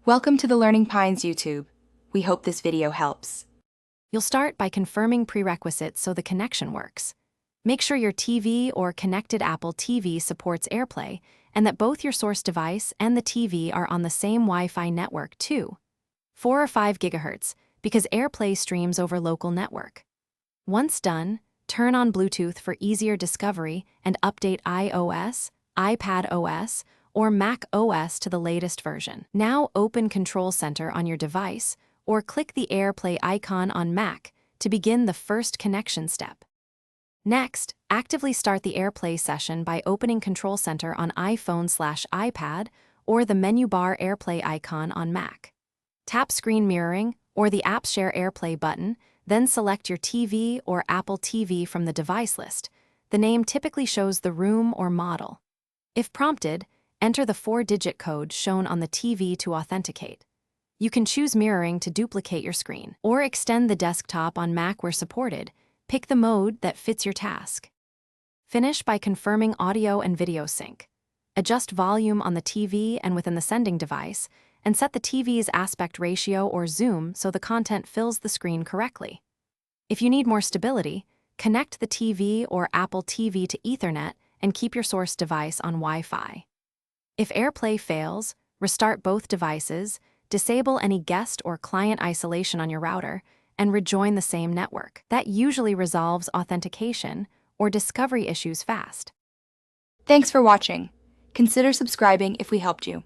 Welcome to the Learning Pines YouTube. We hope this video helps. You'll start by confirming prerequisites so the connection works. Make sure your TV or connected Apple TV supports Airplay and that both your source device and the TV are on the same Wi-Fi network too. 4 or 5 GHz, because Airplay streams over local network. Once done, turn on Bluetooth for easier discovery and update iOS, iPad OS, or Mac OS to the latest version. Now open Control Center on your device or click the Airplay icon on Mac to begin the first connection step. Next, actively start the Airplay session by opening Control Center on iPhone/iPad or the menu bar Airplay icon on Mac. Tap Screen Mirroring or the App Share Airplay button, then select your TV or Apple TV from the device list. The name typically shows the room or model. If prompted, enter the 4-digit code shown on the TV to authenticate. You can choose mirroring to duplicate your screen, or extend the desktop on Mac where supported. Pick the mode that fits your task. Finish by confirming audio and video sync. Adjust volume on the TV and within the sending device, and set the TV's aspect ratio or zoom so the content fills the screen correctly. If you need more stability, connect the TV or Apple TV to Ethernet and keep your source device on Wi-Fi. If Airplay fails, restart both devices, disable any guest or client isolation on your router, and rejoin the same network. That usually resolves authentication or discovery issues fast. Thanks for watching. Consider subscribing if we helped you.